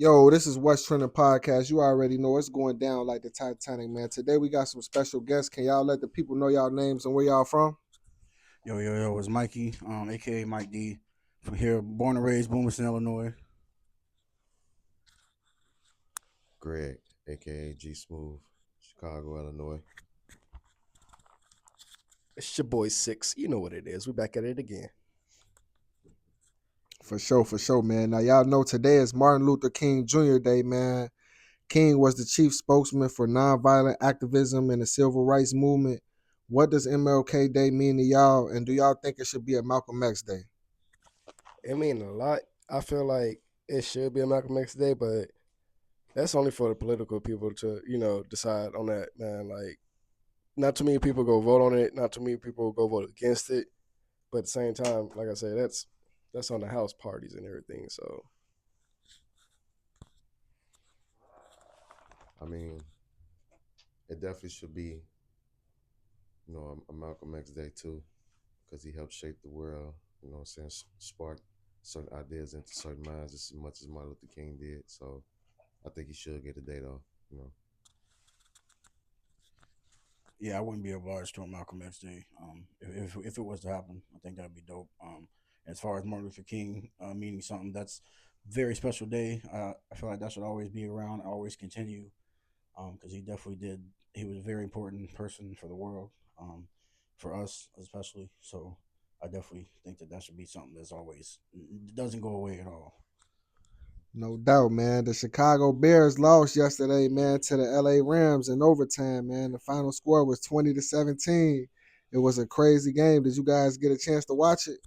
Yo, this is West Trending Podcast. You already know it's going down like the Titanic, man. Today we got some special guests. Can y'all let the people know y'all names and where y'all from? Yo, it's Mikey, aka Mike D, from here, born and raised, Bloomington, Illinois. Greg, aka G Smooth, Chicago, Illinois. It's your boy Six. You know what it is. We back at it again. For sure, man. Now y'all know today is Martin Luther King Jr. Day, man. King was the chief spokesman for nonviolent activism and the civil rights movement. What does MLK Day mean to y'all? And do y'all think it should be a Malcolm X Day? It mean a lot. I feel like it should be a Malcolm X Day, but that's only for the political people to, decide on that, man. Like, not too many people go vote on it. Not too many people go vote against it. But at the same time, like I said, that's on the house parties and everything. So I mean, it definitely should be, a Malcolm X Day too, because he helped shape the world. You know what I'm saying? Spark certain ideas into certain minds just as much as Martin Luther King did. So I think he should get a day though. You know, Yeah, I wouldn't be obliged to a Malcolm X Day. If it was to happen, I think that'd be dope. As far as Martin Luther King meaning something, that's a very special day. I feel like that should always be around, always continue, because he definitely did. He was a very important person for the world, for us especially. So I definitely think that should be something that's always doesn't go away at all. No doubt, man. The Chicago Bears lost yesterday, man, to the LA Rams in overtime, man. The final score was 20-17. It was a crazy game. Did you guys get a chance to watch it?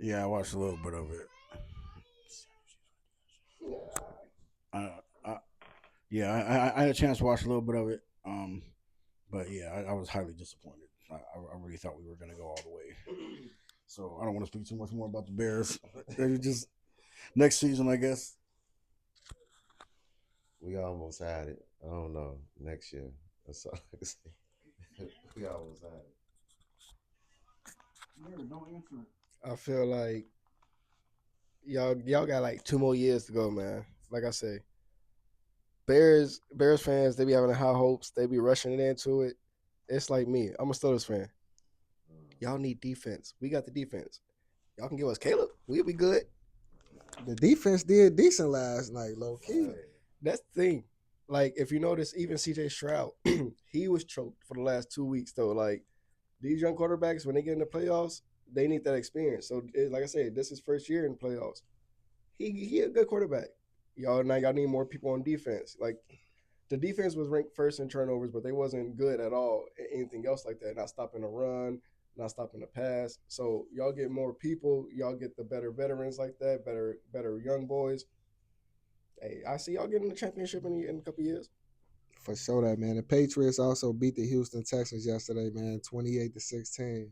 Yeah, I watched a little bit of it. Uh, I, yeah, I had a chance to watch a little bit of it. But yeah, I was highly disappointed. I really thought we were going to go all the way. So I don't want to speak too much more about the Bears. Maybe just next season, I guess. we almost had it. I don't know next year. That's all I can say. We almost had it. No answer. I feel like y'all got like 2 more years to go, man. Like I say, Bears fans, they be having high hopes. They be rushing it into it. It's like me. I'm a Steelers fan. Y'all need defense. We got the defense. Y'all can give us Caleb. We'll be good. The defense did decent last night, low key. That's the thing. Like, if you notice, even CJ Stroud, he was choked for the last 2 weeks, though. Like, these young quarterbacks, when they get in the playoffs, they need that experience. So, like I said, this is first year in the playoffs. He a good quarterback. Y'all need more people on defense. Like, the defense was ranked first in turnovers, but they wasn't good at all at anything else like that. Not stopping the run, not stopping the pass. So y'all get more people. Y'all get the better veterans like that, better young boys. Hey, I see y'all getting the championship in a couple years. For sure that, man. The Patriots also beat the Houston Texans yesterday, man, 28-16.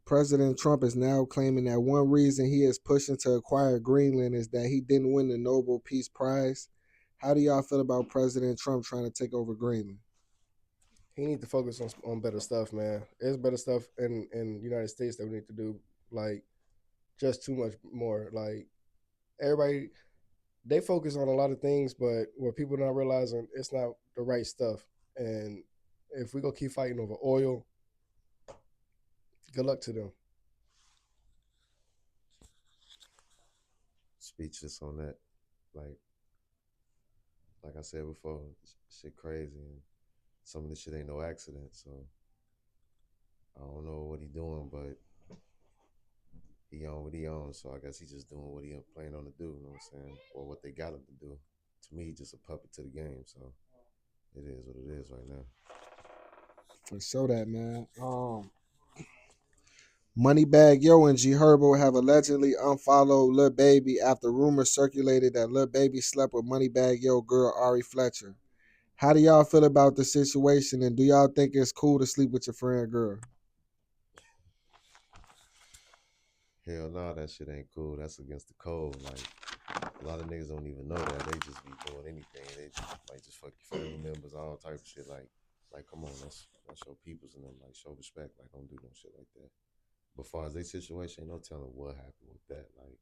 President Trump is now claiming that one reason he is pushing to acquire Greenland is that he didn't win the Nobel Peace Prize. How do y'all feel about President Trump trying to take over Greenland? He need to focus on better stuff, man. There's better stuff in the United States that we need to do. Like just too much more. Like everybody, they focus on a lot of things, but what people not realizing, it's not the right stuff. And if we go keep fighting over oil, good luck to them. Speechless on that. Like, like I said before, shit crazy, and some of this shit ain't no accident. So I don't know what he doing, but he on what he on. So I guess he just doing what he planning on to do. You know what I'm saying, or what they got him to do. To me, he just a puppet to the game. So it is what it is right now. For sure that, man. Moneybag Yo and G Herbo have allegedly unfollowed Lil Baby after rumors circulated that Lil Baby slept with Moneybag Yo girl Ari Fletcher. How do y'all feel about the situation, and do y'all think it's cool to sleep with your friend girl? Hell no, that shit ain't cool. That's against the code. Like a lot of niggas don't even know that. They just be doing anything. They might just fuck your family members, all type of shit. Like come on, that's your peoples and them. Like show respect. Like don't do no shit like that. But far as they situation, ain't no telling what happened with that. Like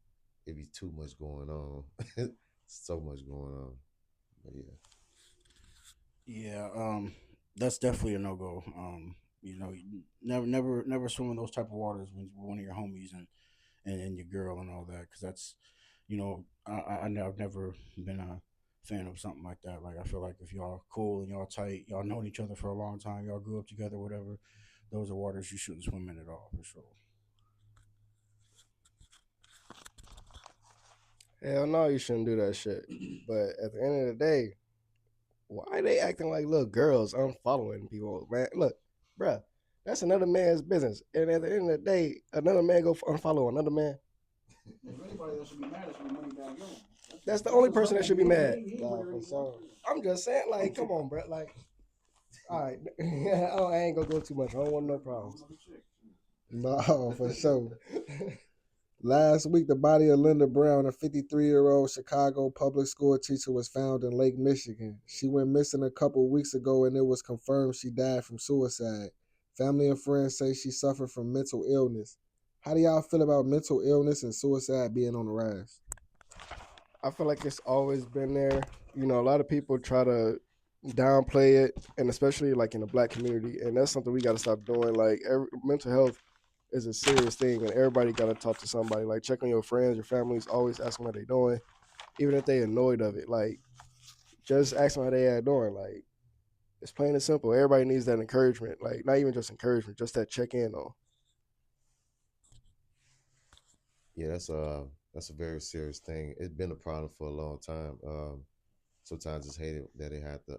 it be too much going on so much going on. But yeah, Yeah, that's definitely a no go. Never swim in those type of waters when one of your homies and your girl and all that, because that's, I've never been a fan of something like that. Like, I feel like if y'all cool and y'all tight, y'all known each other for a long time, y'all grew up together, whatever, those are waters you shouldn't swim in at all, for sure. Hell no, you shouldn't do that shit. But at the end of the day, why are they acting like little girls unfollowing people, man? Look, bruh, that's another man's business. And at the end of the day, another man go unfollow another man. If anybody that should be mad, it should be Moneybagg Yo. That's the only person that should be mad. Nah, for sure. I'm just saying, like, come on, bruh. Like, all right, I ain't gonna go too much. I don't want no problems. No, for sure. Last week, the body of Linda Brown, a 53-year-old Chicago public school teacher, was found in Lake Michigan. She went missing a couple weeks ago, and it was confirmed she died from suicide. Family and friends say she suffered from mental illness. How do y'all feel about mental illness and suicide being on the rise? I feel like it's always been there. You know, a lot of people try to downplay it, and especially like in the black community, and that's something we got to stop doing. Like, mental health is a serious thing, and everybody got to talk to somebody. Like, check on your friends, your families. Always ask them how they doing, even if they annoyed of it. Like, just ask them how they are doing. Like, it's plain and simple. Everybody needs that encouragement. Like, not even just encouragement, just that check in on. yeah, that's a very serious thing. It's been a problem for a long time. Sometimes it's hated that it had to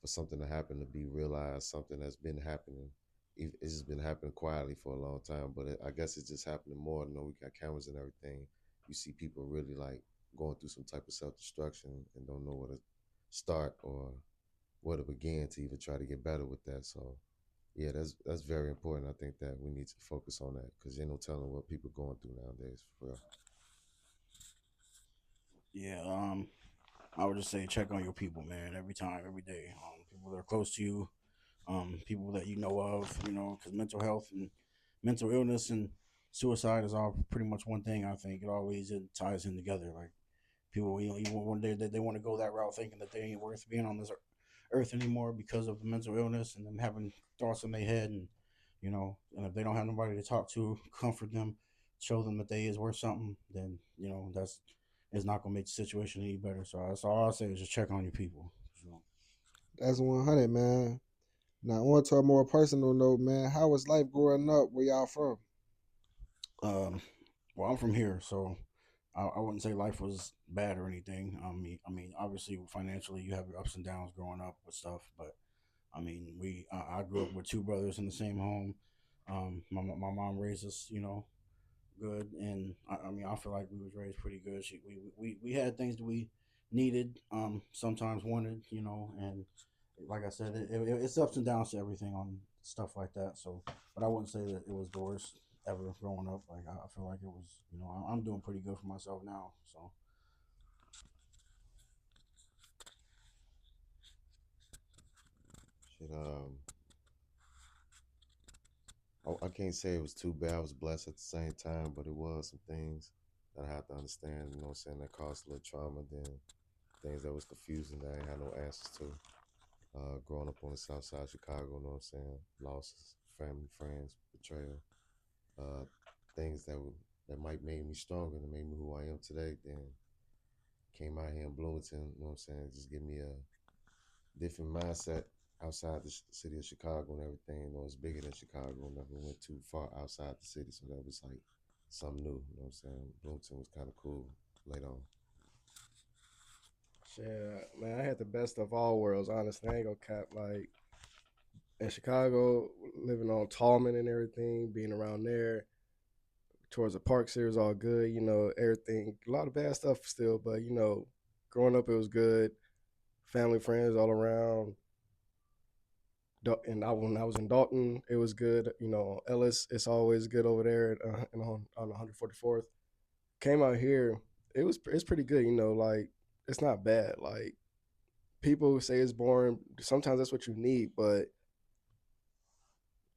for something to happen to be realized. Something that's been happening. It's just been happening quietly for a long time, but I guess it's just happening more. You know, we got cameras and everything. You see people really like going through some type of self destruction and don't know where to start or where to begin to even try to get better with that. So yeah, that's very important. I think that we need to focus on that because there's no telling what people are going through nowadays. For real. Yeah, I would just say check on your people, man, every time, every day. People that are close to you, people that you know of, because mental health and mental illness and suicide is all pretty much one thing. I think it ties in together. Like, people, even one day that they want to go that route, thinking that they ain't worth being on this earth anymore because of the mental illness and them having thoughts in their head, and if they don't have nobody to talk to, comfort them, show them that they is worth something, then that's it's not gonna make the situation any better. So that's all I'll say is just check on your people. So, That's 100, man. Now, on to a more personal note, man. How was life growing up? Where y'all from? um, well, I'm from here, so I wouldn't say life was bad or anything. I mean, obviously financially you have your ups and downs growing up with stuff, but I mean, I grew up with two brothers in the same home. My mom raised us, good, and I mean, I feel like we was raised pretty good. We had things that we needed, sometimes wanted, and like I said, it's ups and downs to everything on stuff like that. So, but I wouldn't say that it was the worst ever growing up. Like, I feel like it was, I'm doing pretty good for myself now. So Shit, I can't say it was too bad. I was blessed at the same time, but it was some things that I had to understand. You know what I'm saying? That caused a little trauma. Then things that was confusing that I ain't had no answers to. Growing up on the south side of Chicago, you know what I'm saying? Losses, family, friends, betrayal, uh, things that might make me stronger and made me who I am today. Then came out here in Bloomington, you know what I'm saying? Just give me a different mindset outside the city of Chicago and everything. You know, it's bigger than Chicago. Never went too far outside the city, so that was like something new. You know what I'm saying? Bloomington was kind of cool later on. Yeah, man, I had the best of all worlds. Honestly, I ain't gonna cap. Like, in Chicago, living on Tallman and everything, being around there towards the parks here is all good. You know, everything. A lot of bad stuff still, but growing up it was good. Family, friends all around. And when I was in Dalton, it was good. You know, Ellis, it's always good over there on 144th. Came out here, it's pretty good. You know, like, it's not bad. Like, people say it's boring. Sometimes that's what you need, but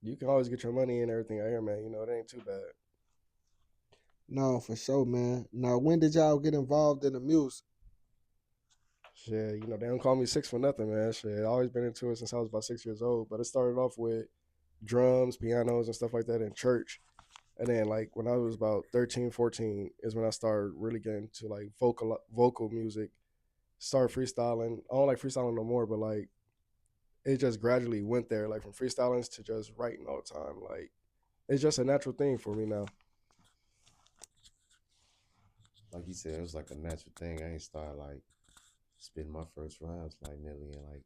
you can always get your money and everything out here, man. You know, it ain't too bad. No, for sure, man. Now, when did y'all get involved in the music? Shit, they don't call me six for nothing, man. Shit, I always been into it since I was about 6 years old. But it started off with drums, pianos, and stuff like that in church. And then, like, when I was about 13, 14, is when I started really getting to, like, vocal music. Started freestyling. I don't like freestyling no more, but, like, it just gradually went there, like, from freestyling to just writing all the time. Like, it's just a natural thing for me now. Like you said, it was like a natural thing. I ain't started like spitting my first rhymes like nearly in like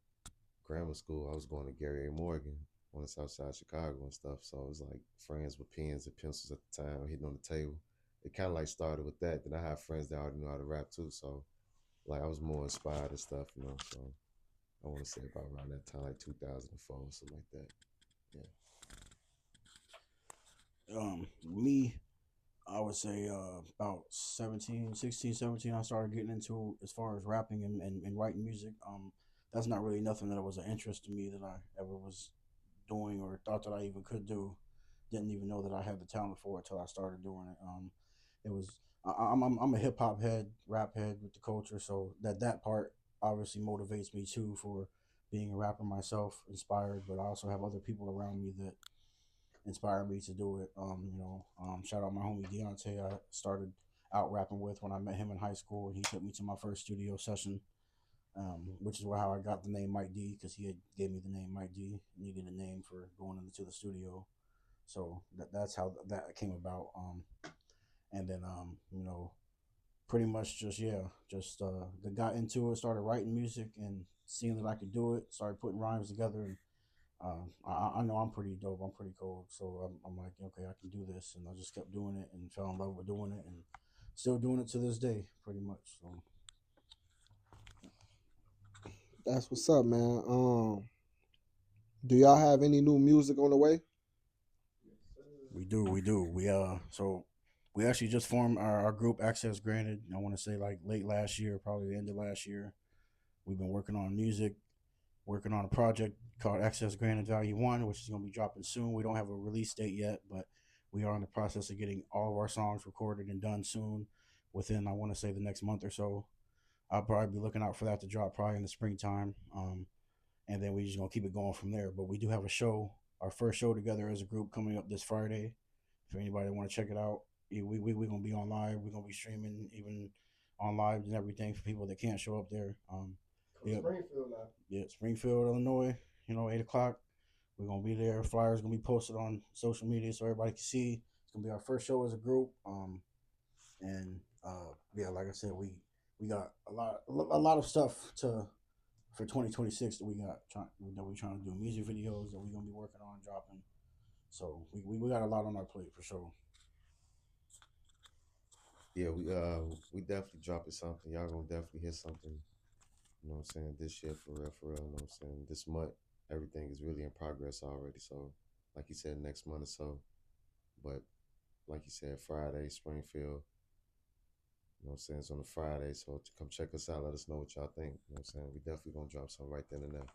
grammar school. I was going to Gary A. Morgan on the south side of Chicago and stuff. So it was like friends with pens and pencils at the time, hitting on the table. It kind of like started with that. Then I had friends that already knew how to rap too. So like I was more inspired and stuff, So I want to say about around that time, like 2004 or something like that. Yeah. Me, I would say about 17, 16, 17, I started getting into as far as rapping and writing music. That's not really nothing that was an interest to me that I ever was doing or thought that I even could do. Didn't even know that I had the talent for it till I started doing it. It was I'm a hip hop head, rap head with the culture, so that part obviously motivates me too for being a rapper myself, inspired. But I also have other people around me that inspired me to do it. Shout out my homie Deontay. I started out rapping with when I met him in high school, and he took me to my first studio session, which is how I got the name Mike D because he had gave me the name Mike D. Needed a name for going into the studio, so that's how that came about. And then pretty much just got into it, started writing music and seeing that I could do it, started putting rhymes together, and I know I'm pretty dope. I'm pretty cool. So I'm like, okay, I can do this. And I just kept doing it and fell in love with doing it and still doing it to this day, pretty much. So That's what's up, man. Do y'all have any new music on the way? we do. So we actually just formed our group Access Granted. I want to say like late last year, probably the end of last year. We've been working on music, working on a project called Access Granted Value One, which is going to be dropping soon. We don't have a release date yet, but we are in the process of getting all of our songs recorded and done soon. Within, I want to say, the next month or so. I'll probably be looking out for that to drop probably in the springtime, and then we just gonna keep it going from there. But we do have a show, our first show together as a group coming up this Friday. For anybody that want to check it out, we gonna be on live. We're gonna be streaming even on live and everything for people that can't show up there. Yeah, Springfield now. yeah, Springfield, Illinois. 8 o'clock. We're gonna be there. Flyers gonna be posted on social media so everybody can see. It's gonna be our first show as a group. And yeah, like I said, we got a lot of stuff to for 2026 that we're trying to do music videos that we're gonna be working on dropping. So we got a lot on our plate for sure. Yeah, we definitely dropping something. Y'all gonna definitely hear something. You know what I'm saying? This year for real. You know what I'm saying? This month, everything is really in progress already. So, like you said, next month or so. But like you said, Friday, Springfield. You know what I'm saying? It's on a Friday, so come check us out. Let us know what y'all think. You know what I'm saying? We definitely gonna drop something right then and there.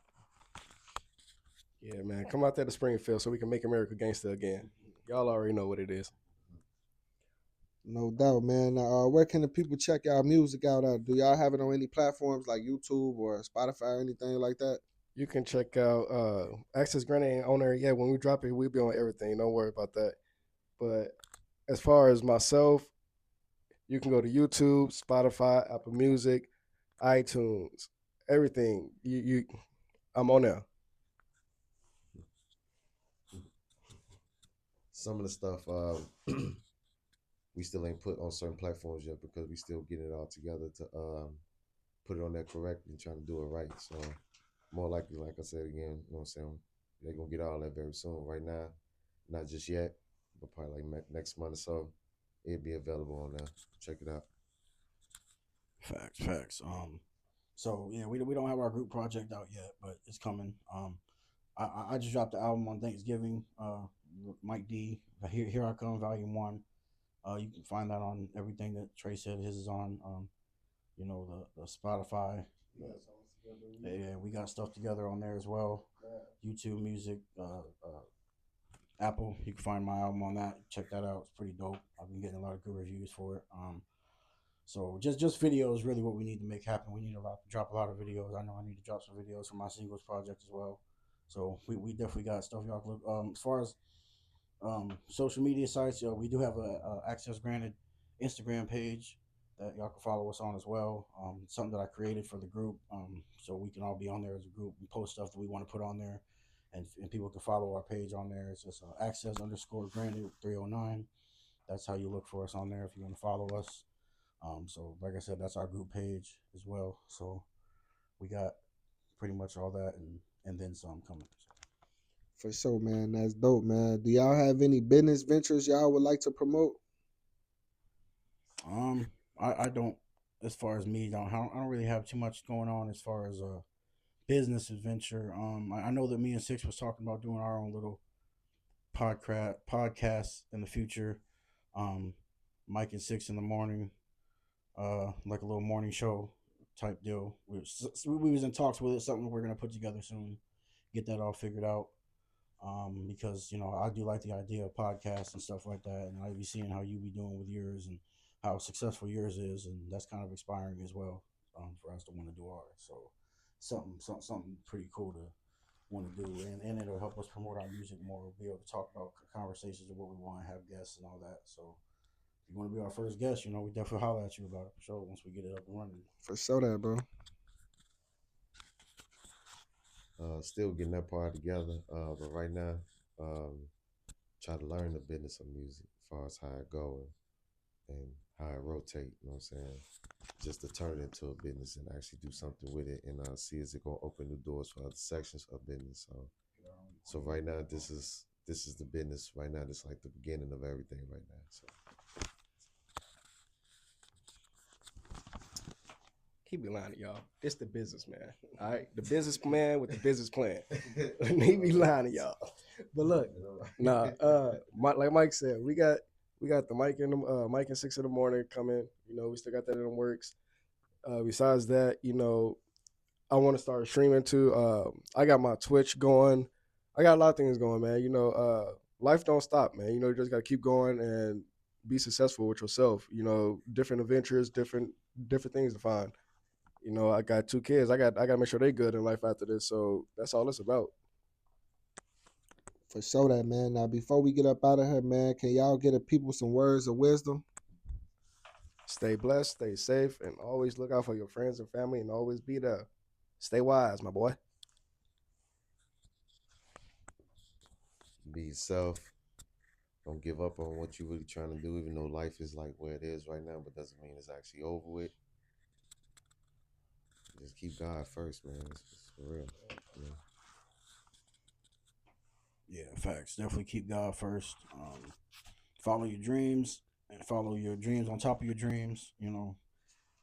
Yeah, man. Come out there to Springfield so we can make America gangster again. Y'all already know what it is. No doubt, man. Where can the people check y'all music out at? Do y'all have it on any platforms like YouTube or Spotify or anything like that? You can check out Access Granted ain't on there yet. When we drop it, we'll be on everything. Don't worry about that. But as far as myself, you can go to YouTube, Spotify, Apple Music, iTunes, everything. I'm on there. Some of the stuff we still ain't put on certain platforms yet because we still getting it all together to put it on there correctly and trying to do it right. So more likely, like I said again, you know what I'm saying, they're gonna get all that very soon. Right now, not just yet, but probably like next month or so, it'll be available on there. Check it out. Facts. So yeah, we don't have our group project out yet, but it's coming. I just dropped the album on Thanksgiving. Mike D. Here I Come, Volume One. You can find that on everything that Trey said his is on. The Spotify. Yeah, we got stuff together on there as well. YouTube Music, Apple. You can find my album on that. Check that out. It's pretty dope. I've been getting a lot of good reviews for it. So just video is really what we need to make happen. We need to drop a lot of videos. I know I need to drop some videos for my singles project as well. So we definitely got stuff y'all can look. As far as social media sites, we do have a access granted Instagram page that y'all can follow us on as well. Something that I created for the group, so we can all be on there as a group and post stuff that we want to put on there, and people can follow our page on there. It's just access_granted 309. That's how you look for us on there if you want to follow us. So like I said, that's our group page as well. So we got pretty much all that and then some coming. For sure, man. That's dope, man. Do y'all have any business ventures y'all would like to promote? I don't. As far as me, I don't really have too much going on as far as a business adventure. I know that me and Six was talking about doing our own little podcast in the future. Mike and Six in the morning, like a little morning show type deal. We was in talks with it. Something we're gonna put together soon. Get that all figured out. Because I do like the idea of podcasts and stuff like that, and I be seeing how you be doing with yours and how successful yours is, and that's kind of inspiring as well, for us to want to do ours. So something pretty cool to want to do, and it'll help us promote our music more. We'll be able to talk about conversations of what we want, have guests and all that. So if you want to be our first guest, we definitely holler at you about it for sure once we get it up and running. For sure, that bro. Still getting that part together, but right now, try to learn the business of music as far as how it go and how it rotate. You know what I'm saying? Just to turn it into a business and actually do something with it, and see is it gonna open new doors for other sections of business. So right now, this is the business. Right now, this is like the beginning of everything right now. So. Keep it lying to y'all. It's the businessman. All right, the businessman with the business plan. He be lying to y'all. But look, like Mike said, we got the Mike and 6 in the morning coming. We still got that in the works. Besides that, I want to start streaming too. I got my Twitch going. I got a lot of things going, man. Life don't stop, man. You just got to keep going and be successful with yourself. Different adventures, different things to find. I got 2 kids. I got to make sure they good in life after this. So that's all it's about. For sure, that, man. Now, before we get up out of here, man, can y'all get the people some words of wisdom? Stay blessed, stay safe, and always look out for your friends and family, and always be there. Stay wise, my boy. Be yourself. Don't give up on what you're really trying to do, even though life is like where it is right now, but doesn't mean it's actually over with. Just keep God first, man. It's for real. Yeah, facts. Definitely keep God first. Follow your dreams and follow your dreams on top of your dreams.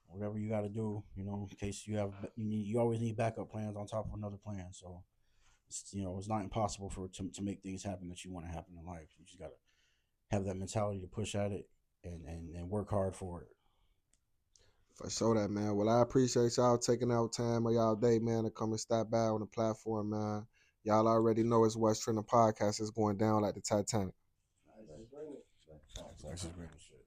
Whatever you got to do. In case you always need backup plans on top of another plan. So it's not impossible to make things happen that you want to happen in life. You just got to have that mentality to push at it and work hard for it. For sure, that, man. Well, I appreciate y'all taking out time of y'all day, man, to come and stop by on the platform, man. Y'all already know it's What's Trending Podcast is going down like the Titanic. Nice. That's great shit.